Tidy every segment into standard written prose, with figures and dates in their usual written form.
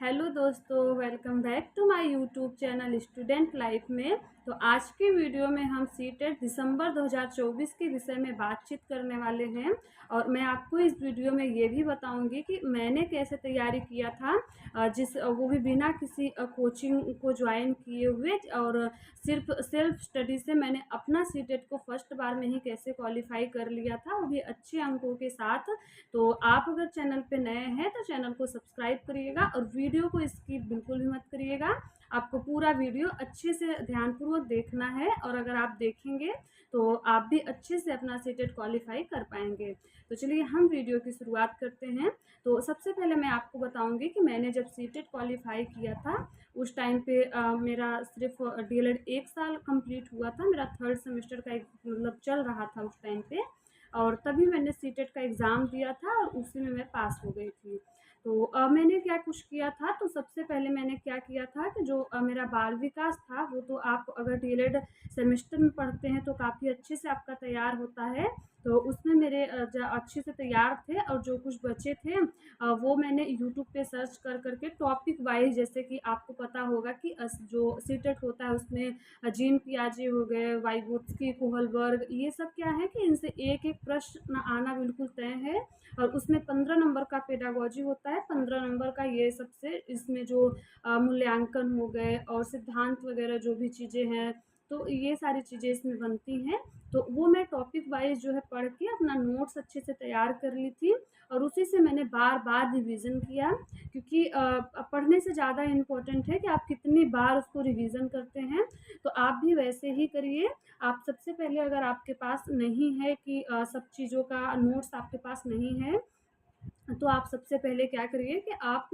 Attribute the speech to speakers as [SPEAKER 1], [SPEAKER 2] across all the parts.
[SPEAKER 1] Hello दोस्तों, welcome back to my YouTube channel student life में। तो आज की वीडियो में हम सीटेट दिसंबर 2024 के विषय में बातचीत करने वाले हैं। और मैं आपको इस वीडियो में ये भी बताऊंगी कि मैंने कैसे तैयारी किया था, वो भी बिना किसी कोचिंग को ज्वाइन किए हुए, और सिर्फ सेल्फ स्टडी से मैंने अपना सीटेट को फर्स्ट बार में ही कैसे क्वालिफाई कर लिया था, वो भी अच्छे अंकों के साथ। तो आप अगर चैनल पे नए हैं तो चैनल को सब्सक्राइब करिएगा और वीडियो को स्किप बिल्कुल भी मत करिएगा। आपको पूरा वीडियो अच्छे से ध्यानपूर्वक देखना है, और अगर आप देखेंगे तो आप भी अच्छे से अपना सीटेट क्वालिफाई कर पाएंगे। तो चलिए हम वीडियो की शुरुआत करते हैं। तो सबसे पहले मैं आपको बताऊंगी कि मैंने जब सीटेट क्वालिफाई किया था उस टाइम पे मेरा सिर्फ डीएलएड 1 साल कंप्लीट हुआ था। मेरा थर्ड सेमेस्टर का मतलब चल रहा था उस टाइम पे, और तभी मैंने सीटेट का एग्ज़ाम दिया था और उसी में मैं पास हो गई थी। तो मैंने क्या कुछ किया था, तो सबसे पहले मैंने क्या किया था कि जो मेरा बाल विकास था, वो तो आप अगर डीएलएड सेमेस्टर में पढ़ते हैं तो काफ़ी अच्छे से आपका तैयार होता है। तो उसमें मेरे अच्छे से तैयार थे, और जो कुछ बचे थे वो मैंने यूट्यूब पे सर्च कर करके टॉपिक वाइज, जैसे कि आपको पता होगा कि जो सीटेट होता है उसमें जीन पियाजे हो गए, वाइगोत्स्की, कोहलबर्ग, ये सब क्या है कि इनसे एक एक प्रश्न आना बिल्कुल तय है। और उसमें 15 नंबर का पेडागोजी होता है, 15 नंबर का ये सबसे इसमें जो मूल्यांकन हो गए और सिद्धांत वगैरह जो भी चीज़ें हैं, तो ये सारी चीज़ें इसमें बनती हैं। तो वो मैं टॉपिक वाइज जो है पढ़ के अपना नोट्स अच्छे से तैयार कर ली थी, और उसी से मैंने बार बार रिवीजन किया। क्योंकि पढ़ने से ज़्यादा इम्पोर्टेंट है कि आप कितनी बार उसको रिवीजन करते हैं। तो आप भी वैसे ही करिए। आप सबसे पहले, अगर आपके पास नहीं है कि सब चीज़ों का नोट्स आपके पास नहीं है, तो आप सबसे पहले क्या करिए कि आप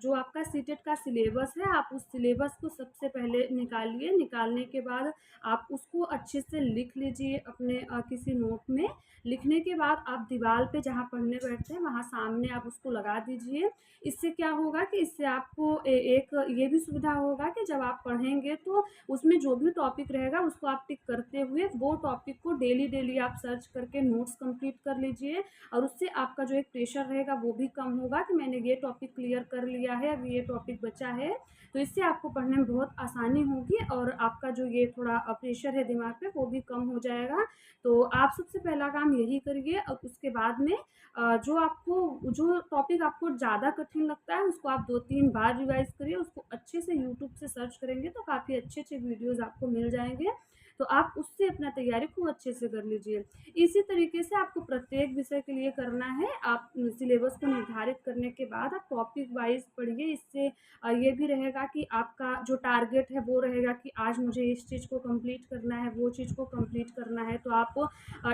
[SPEAKER 1] जो आपका सीटेट का सिलेबस है, आप उस सिलेबस को सबसे पहले निकालिए। निकालने के बाद आप उसको अच्छे से लिख लीजिए अपने किसी नोट में। लिखने के बाद आप दीवार पे जहाँ पढ़ने बैठते हैं वहाँ सामने आप उसको लगा दीजिए। इससे क्या होगा कि इससे आपको एक ये भी सुविधा होगा कि जब आप पढ़ेंगे तो उसमें जो भी टॉपिक रहेगा उसको आप टिक करते हुए वो टॉपिक को डेली डेली आप सर्च करके नोट्स कंप्लीट कर लीजिए। और उससे आपका जो एक प्रेशर रहेगा वो भी कम होगा कि मैंने ये टॉपिक क्लियर कर लिया है, अब ये टॉपिक बचा है। तो इससे आपको पढ़ने में बहुत आसानी होगी, और आपका जो ये थोड़ा प्रेशर है दिमाग पे वो भी कम हो जाएगा। तो आप सबसे पहला काम यही करिए, और उसके बाद में जो टॉपिक आपको ज़्यादा कठिन लगता है उसको आप 2-3 बार रिवाइज करिए। उसको अच्छे से यूट्यूब से सर्च करेंगे तो काफ़ी अच्छे अच्छे वीडियोज़ आपको मिल जाएंगे। तो आप उससे अपना तैयारी खूब अच्छे से कर लीजिए। इसी तरीके से आपको प्रत्येक विषय के लिए करना है। आप सिलेबस को निर्धारित करने के बाद आप टॉपिक वाइज पढ़िए। इससे ये भी रहेगा कि आपका जो टारगेट है वो रहेगा कि आज मुझे इस चीज़ को कंप्लीट करना है, वो चीज़ को कंप्लीट करना है। तो आप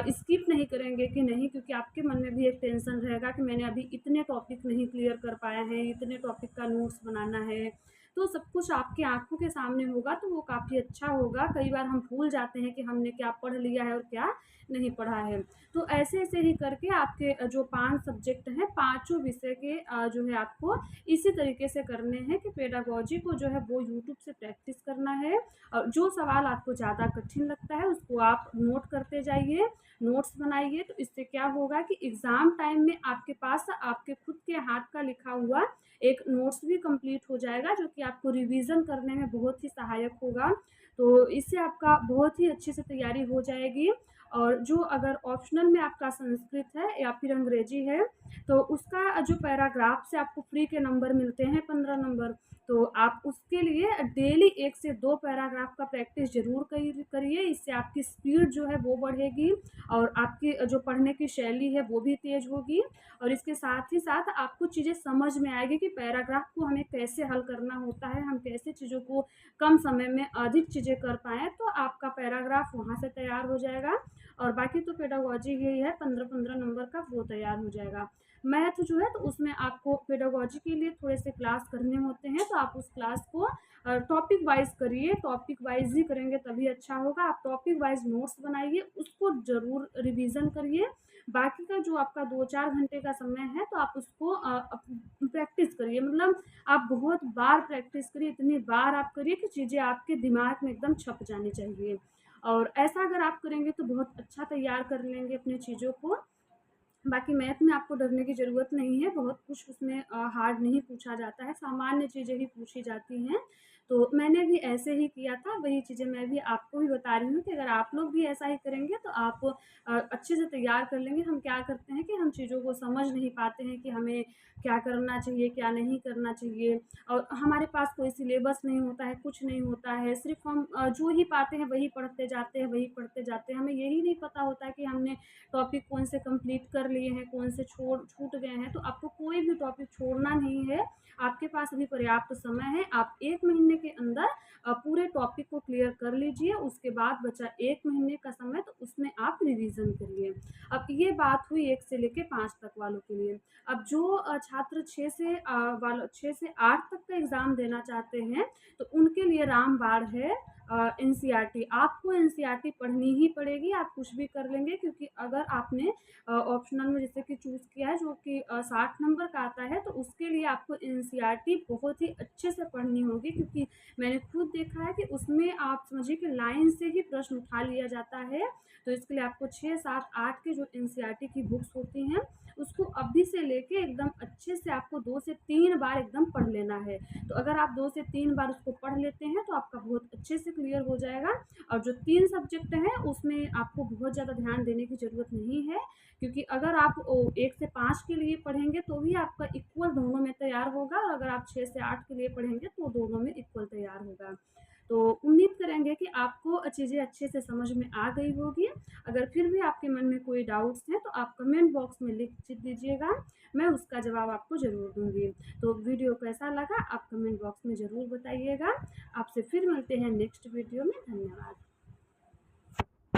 [SPEAKER 1] स्किप नहीं करेंगे कि नहीं, क्योंकि आपके मन में भी एक टेंशन रहेगा कि मैंने अभी इतने टॉपिक नहीं क्लियर कर पाया है, इतने टॉपिक का नोट्स बनाना है। तो सब कुछ आपकी आंखों के सामने होगा तो वो काफ़ी अच्छा होगा। कई बार हम भूल जाते हैं कि हमने क्या पढ़ लिया है और क्या नहीं पढ़ा है। तो ऐसे ऐसे ही करके आपके जो 5 सब्जेक्ट हैं, पाँचों विषय के जो है आपको इसी तरीके से करने हैं कि पेडागोजी को जो है वो यूट्यूब से प्रैक्टिस करना है। और जो सवाल आपको ज़्यादा कठिन लगता है उसको आप नोट करते जाइए, नोट्स बनाइए। तो इससे क्या होगा कि एग्ज़ाम टाइम में आपके पास आपके खुद के हाथ का लिखा हुआ एक नोट्स भी कंप्लीट हो जाएगा, जो कि आपको रिवीजन करने में बहुत ही सहायक होगा। तो इससे आपका बहुत ही अच्छे से तैयारी हो जाएगी। और जो अगर ऑप्शनल में आपका संस्कृत है या फिर अंग्रेजी है, तो उसका जो पैराग्राफ से आपको फ्री के नंबर मिलते हैं 15 नंबर, तो आप उसके लिए डेली 1 से 2 पैराग्राफ का प्रैक्टिस जरूर करिए। इससे आपकी स्पीड जो है वो बढ़ेगी, और आपकी जो पढ़ने की शैली है वो भी तेज होगी। और इसके साथ ही साथ आपको चीज़ें समझ में आएगी कि पैराग्राफ को हमें कैसे हल करना होता है, हम कैसे चीज़ों को कम समय में अधिक चीज़ें कर पाएँ। तो आपका पैराग्राफ वहाँ से तैयार हो जाएगा। और बाकी तो पेडागोजी यही है, 15-15 नंबर का वो तैयार हो जाएगा। मैथ जो है तो उसमें आपको पेडागोजी के लिए थोड़े से क्लास करने होते हैं, तो आप उस क्लास को टॉपिक वाइज करिए। टॉपिक वाइज ही करेंगे तभी अच्छा होगा। आप टॉपिक वाइज नोट्स बनाइए, उसको ज़रूर रिवीजन करिए। बाकी का जो आपका 2-4 घंटे का समय है तो आप उसको प्रैक्टिस करिए। मतलब आप बहुत बार प्रैक्टिस करिए, इतनी बार आप करिए कि चीज़ें आपके दिमाग में एकदम छप जानी चाहिए। और ऐसा अगर आप करेंगे तो बहुत अच्छा तैयार कर लेंगे अपनी चीज़ों को। बाकी मैथ में आपको डरने की ज़रूरत नहीं है, बहुत कुछ उसमें हार्ड नहीं पूछा जाता है, सामान्य चीज़ें ही पूछी जाती हैं। तो मैंने भी ऐसे ही किया था, वही चीज़ें मैं भी आपको भी बता रही हूँ कि अगर आप लोग भी ऐसा ही करेंगे तो आप अच्छे से तैयार कर लेंगे। हम क्या करते हैं कि हम चीज़ों को समझ नहीं पाते हैं कि हमें क्या करना चाहिए, क्या नहीं करना चाहिए, और हमारे पास कोई सिलेबस नहीं होता है, कुछ नहीं होता है, सिर्फ़ हम जो ही पाते हैं वही पढ़ते जाते हैं, वही पढ़ते जाते हैं। हमें यही नहीं पता होता है कि हमने टॉपिक कौन से कंप्लीट कर लिए हैं, कौन से छूट गए हैं। तो आपको कोई भी टॉपिक छोड़ना नहीं है, आपके पास अभी पर्याप्त समय है। आप 1 महीने के अंदर पूरे टॉपिक को क्लियर कर लीजिए, उसके बाद बचा 1 महीने का समय, तो उसमें आप रिवीजन करिए। अब ये बात हुई 1 से लेके 5 तक वालों के लिए। अब जो छात्र 6 से 8 तक का एग्ज़ाम देना चाहते हैं, तो उनके लिए रामबाण है एनसीईआरटी। आपको एनसीईआरटी पढ़नी ही पड़ेगी, आप कुछ भी कर लेंगे, क्योंकि अगर आपने ऑप्शनल में जैसे कि चूज़ किया है जो कि 60 नंबर का आता है, तो उसके लिए आपको एनसीईआरटी बहुत ही अच्छे से पढ़नी होगी, क्योंकि मैंने खुद देखा है कि उसमें आप समझिए कि लाइन से ही प्रश्न उठा लिया जाता है। तो इसके लिए आपको 6, 7, 8 के जो एनसीईआरटी की बुक्स होती हैं, उसको अभी से लेके एकदम अच्छे से आपको 2 से 3 बार एकदम पढ़ लेना है। तो अगर आप 2 से 3 बार उसको पढ़ लेते हैं, तो आपका बहुत अच्छे से क्लियर हो जाएगा। और जो 3 सब्जेक्ट हैं, उसमें आपको बहुत ज़्यादा ध्यान देने की ज़रूरत नहीं है, क्योंकि अगर आप 1 से 5 के लिए पढ़ेंगे, तो भी आपका इक्वल दोनों में तैयार होगा, और अगर आप 6 से 8 के लिए पढ़ेंगे, तो दोनों में इक्वल तैयार होगा। तो उम्मीद करेंगे कि आपको चीज़ें अच्छे से समझ में आ गई होगी। अगर फिर भी आपके मन में कोई डाउट्स हैं, तो आप कमेंट बॉक्स में लिख दीजिएगा, मैं उसका जवाब आपको ज़रूर दूँगी। तो वीडियो कैसा लगा आप कमेंट बॉक्स में ज़रूर बताइएगा। आपसे फिर मिलते हैं नेक्स्ट वीडियो में। धन्यवाद।